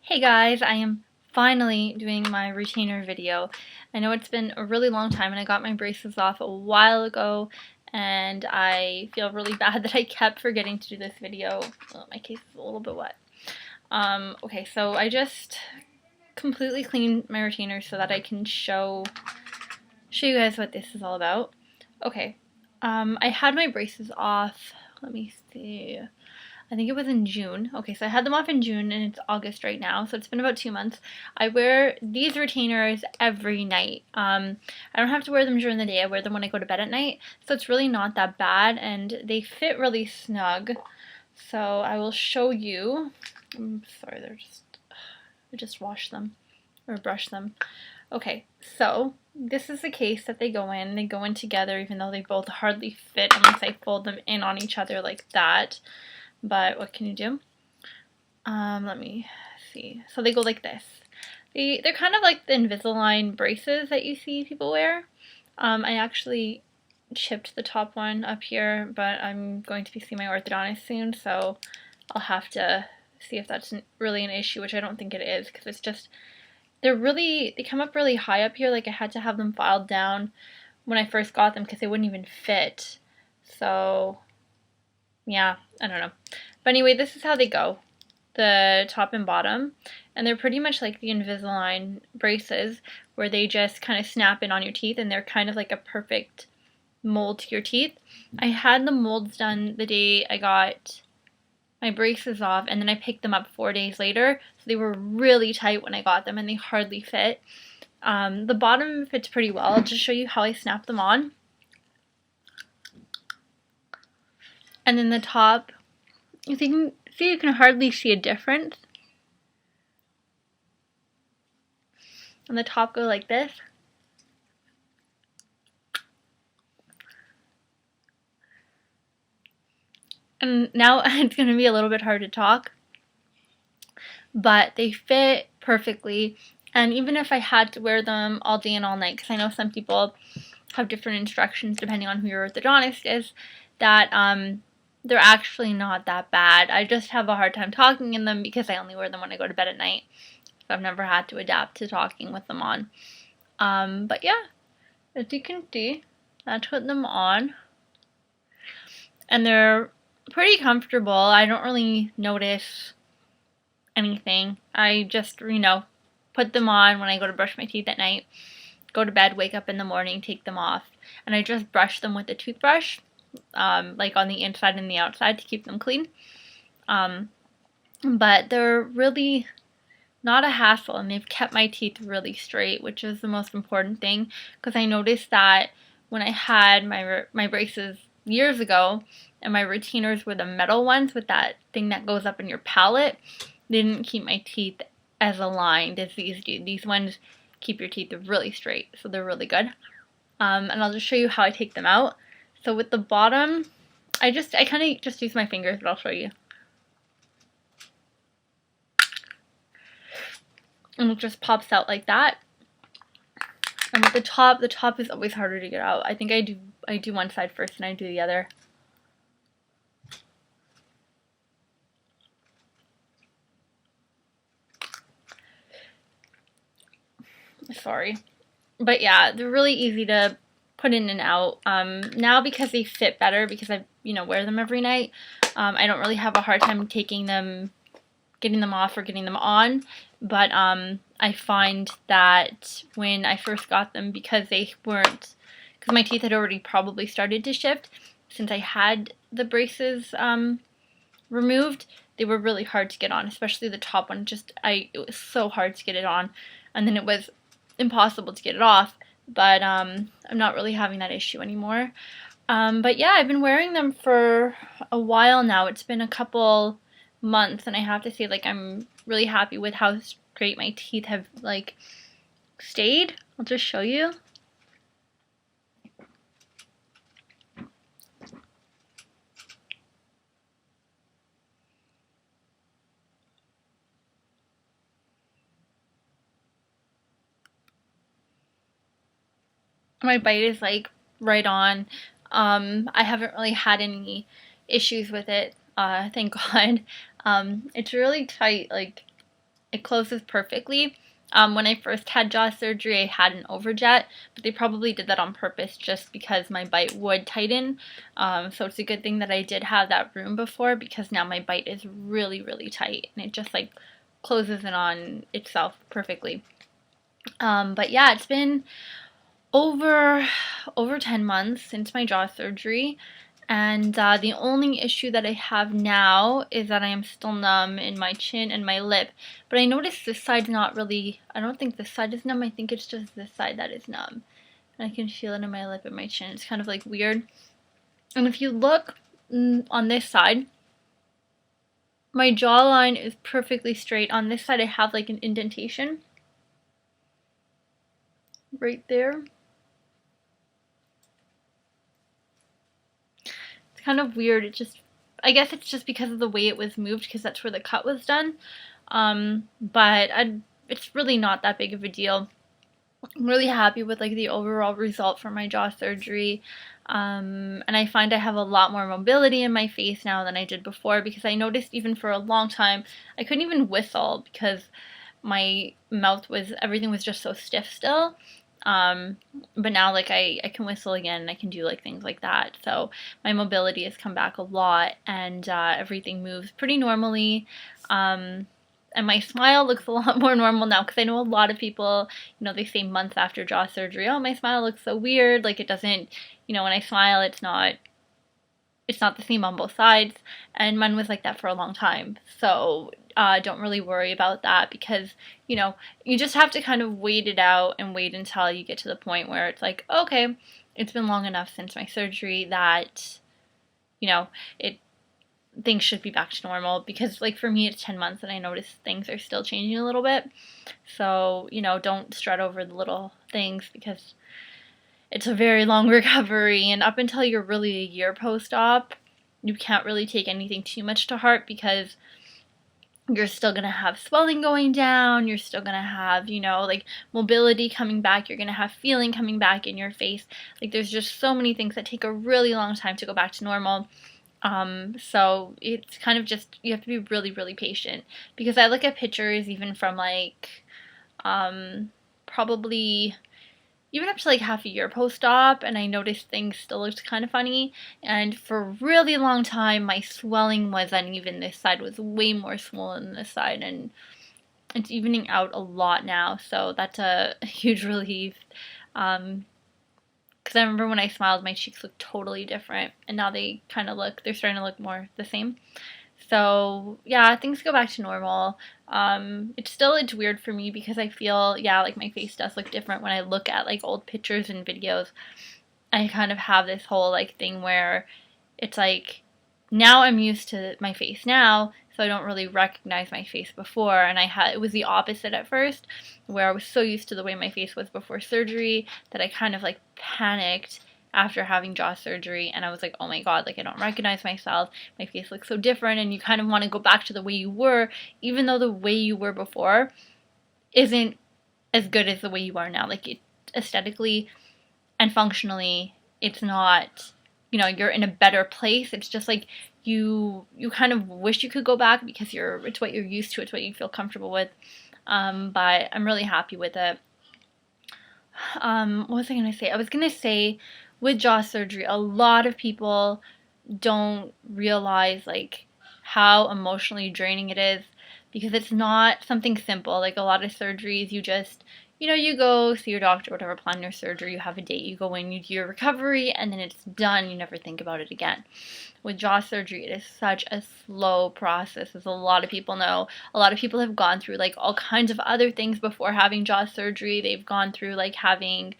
Hey guys, I am finally doing my retainer video. I know it's been a really long time and I got my braces off a while ago and I feel really bad that I kept forgetting to do this video. Oh, my case is a little bit wet. Okay, so I just completely cleaned my retainers so that I can show you guys what this is all about. Okay, I had my braces off, let me see, I think it was in June. Okay, so I had them off in June and it's August right now, so it's been about 2 months. I wear these retainers every night. I don't have to wear them during the day. I wear them when I go to bed at night, so it's really not that bad and they fit really snug. So I will show you. I'm sorry, I just washed them or brushed them. Okay, so this is the case that they go in. They go in together even though they both hardly fit unless I fold them in on each other like that. But what can you do? Let me see. So they go like this. They're kind of like the Invisalign braces that you see people wear. I actually chipped the top one up here, but I'm going to be seeing my orthodontist soon, so I'll have to see if that's really an issue, which I don't think it is, because it's just, they come up really high up here. Like I had to have them filed down when I first got them because they wouldn't even fit. So yeah, I don't know. But anyway, this is how they go, the top and bottom. And they're pretty much like the Invisalign braces, where they just kind of snap in on your teeth and they're kind of like a perfect mold to your teeth. I had the molds done the day I got my braces off, and then I picked them up 4 days later. So they were really tight when I got them and they hardly fit. The bottom fits pretty well. I'll just show you how I snap them on. And then the top, you can see, you can hardly see a difference. And the top go like this. And now it's going to be a little bit hard to talk, but they fit perfectly. And even if I had to wear them all day and all night, because I know some people have different instructions depending on who your orthodontist is, that they're actually not that bad. I just have a hard time talking in them because I only wear them when I go to bed at night. So I've never had to adapt to talking with them on. But yeah, as you can see, I put them on. And they're pretty comfortable. I don't really notice anything. I just, put them on when I go to brush my teeth at night, go to bed, wake up in the morning, take them off. And I just brush them with a toothbrush, like on the inside and the outside to keep them clean. But they're really not a hassle, and they've kept my teeth really straight, which is the most important thing, because I noticed that when I had my braces years ago, and my retainers were the metal ones with that thing that goes up in your palate, they didn't keep my teeth as aligned as these do. These ones keep your teeth really straight, so they're really good. And I'll just show you how I take them out. So with the bottom, I kind of just use my fingers, but I'll show you. And it just pops out like that. And with the top is always harder to get out. I think I do one side first and I do the other. Sorry. But yeah, they're really easy to put in and out. Now because they fit better, because I wear them every night, I don't really have a hard time getting them off or getting them on. But I find that when I first got them, because my teeth had already probably started to shift since I had the braces removed, they were really hard to get on, especially the top one. It was so hard to get it on, and then it was impossible to get it off. But I'm not really having that issue anymore. But yeah, I've been wearing them for a while now. It's been a couple months, and I have to say, like, I'm really happy with how straight my teeth have, like, stayed. I'll just show you. My bite is, like, right on. I haven't really had any issues with it, thank God. It's really tight, like, it closes perfectly. When I first had jaw surgery, I had an overjet, but they probably did that on purpose just because my bite would tighten. So it's a good thing that I did have that room before, because now my bite is really, really tight and it just like closes in on itself perfectly. But yeah, it's been over 10 months since my jaw surgery. And the only issue that I have now is that I am still numb in my chin and my lip. But I noticed this side's not really, I don't think this side is numb. I think it's just this side that is numb. And I can feel it in my lip and my chin. It's kind of like weird. And if you look on this side, my jawline is perfectly straight. On this side, I have like an indentation right there. Kind of weird. It just, I guess it's just because of the way it was moved, because that's where the cut was done. But it's really not that big of a deal. I'm really happy with like the overall result for my jaw surgery. And I find I have a lot more mobility in my face now than I did before, because I noticed even for a long time I couldn't even whistle because my mouth was, everything was just so stiff still. But now like I can whistle again, and I can do like things like that. So my mobility has come back a lot, and everything moves pretty normally. And my smile looks a lot more normal now, because I know a lot of people, you know, they say months after jaw surgery, oh, my smile looks so weird, like it doesn't, you know, when I smile it's not the same on both sides, and mine was like that for a long time. So don't really worry about that, because, you know, you just have to kind of wait it out and wait until you get to the point where it's like, okay, it's been long enough since my surgery that, you know, things should be back to normal. Because like for me it's 10 months and I notice things are still changing a little bit. So, you know, don't strut over the little things, because it's a very long recovery, and up until you're really a year post-op, you can't really take anything too much to heart, because you're still going to have swelling going down, you're still going to have, you know, like mobility coming back, you're going to have feeling coming back in your face. Like there's just so many things that take a really long time to go back to normal. So it's kind of just, you have to be really, really patient, because I look at pictures even from like, probably even up to like half a year post-op, and I noticed things still looked kind of funny. And for a really long time my swelling was uneven. This side was way more swollen than this side, and it's evening out a lot now, so that's a huge relief. Because I remember when I smiled, my cheeks looked totally different, and now they kind of look, they're starting to look more the same. So yeah, things go back to normal. It's weird for me, because I feel, yeah, like my face does look different when I look at like old pictures and videos. I kind of have this whole like thing where it's like, now I'm used to my face now, so I don't really recognize my face before. And it was the opposite at first, where I was so used to the way my face was before surgery that I kind of like panicked after having jaw surgery, and I was like, oh my god, like I don't recognize myself, my face looks so different. And you kind of want to go back to the way you were, even though the way you were before isn't as good as the way you are now. Like it, aesthetically and functionally, it's not, you know, you're in a better place. It's just like you kind of wish you could go back, because it's what you're used to, it's what you feel comfortable with. But I'm really happy with it. What was I gonna say? I was gonna say, with jaw surgery, a lot of people don't realize like how emotionally draining it is, because it's not something simple. Like a lot of surgeries, you just, you know, you go see your doctor, whatever, plan your surgery, you have a date, you go in, you do your recovery, and then it's done. You never think about it again. With jaw surgery, it is such a slow process, as a lot of people know. A lot of people have gone through like all kinds of other things before having jaw surgery. They've gone through like having,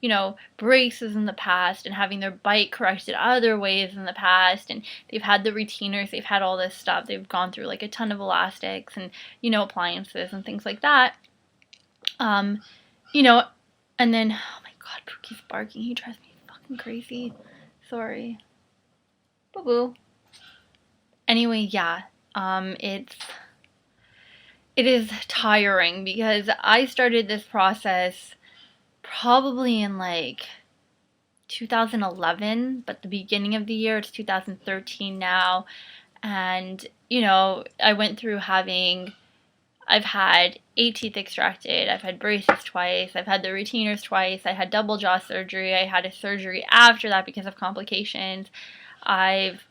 you know, braces in the past, and having their bite corrected other ways in the past, and they've had the retainers, they've had all this stuff, they've gone through like a ton of elastics and, you know, appliances and things like that. You know, and then, oh my god, Pookie's barking, he drives me fucking crazy. Sorry. Boo-boo. Anyway, yeah, it is tiring, because I started this process probably in like 2011, but the beginning of the year, it's 2013 now. And, you know, I went through having I've had 8 teeth extracted, I've had braces twice, I've had the retainers twice, I had double jaw surgery, I had a surgery after that because of complications. I've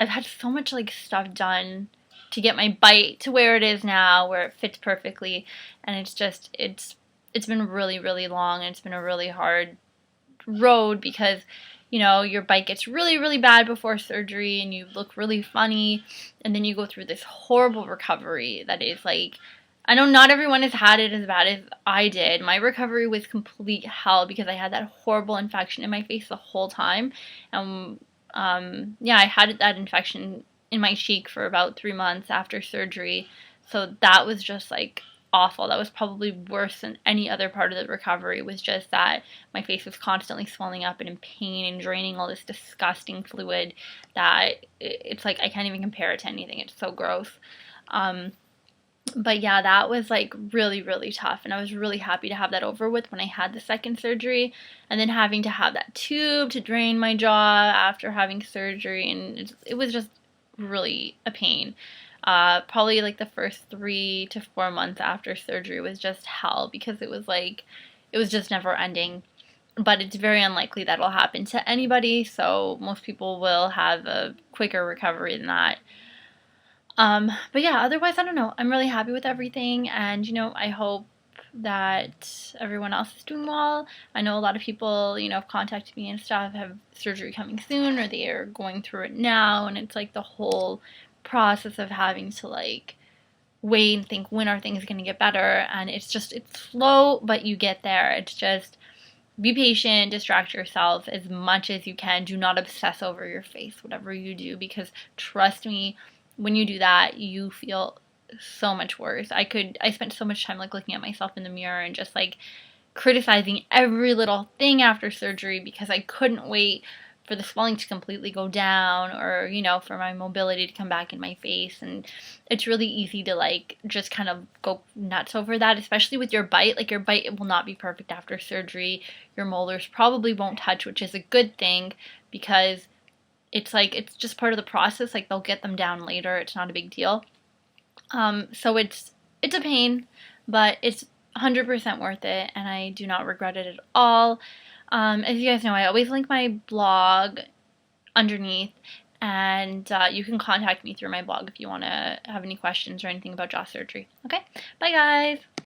had so much like stuff done to get my bite to where it is now, where it fits perfectly, and it's been really, really long, and it's been a really hard road because your bite gets really, really bad before surgery and you look really funny, and then you go through this horrible recovery that is like, I know not everyone has had it as bad as I did. My recovery was complete hell because I had that horrible infection in my face the whole time. Yeah, I had that infection in my cheek for about 3 months after surgery. So that was just like awful. That was probably worse than any other part of the recovery, was just that my face was constantly swelling up and in pain and draining all this disgusting fluid that it's like I can't even compare it to anything. It's so gross. But yeah, that was like really, really tough, and I was really happy to have that over with when I had the second surgery, and then having to have that tube to drain my jaw after having surgery, and it was just really a pain. Probably like the first 3 to 4 months after surgery was just hell because it was just never ending. But it's very unlikely that'll happen to anybody, so most people will have a quicker recovery than that. But yeah, otherwise, I don't know. I'm really happy with everything, and I hope that everyone else is doing well. I know a lot of people, have contacted me and stuff, have surgery coming soon, or they are going through it now, and it's like the whole process of having to like wait and think, when are things going to get better, and it's slow, but you get there. It's just be patient, distract yourself as much as you can. Do not obsess over your face, whatever you do, because trust me, when you do that, you feel so much worse. I spent so much time like looking at myself in the mirror and just like criticizing every little thing after surgery because I couldn't wait for the swelling to completely go down, or for my mobility to come back in my face. And it's really easy to like just kind of go nuts over that, especially with your bite. Like, your bite will not be perfect after surgery. Your molars probably won't touch, which is a good thing because it's just part of the process. Like, they'll get them down later. It's not a big deal. So it's a pain, but it's 100% worth it, and I do not regret it at all. As you guys know, I always link my blog underneath, and you can contact me through my blog if you want to have any questions or anything about jaw surgery. Okay? Bye, guys!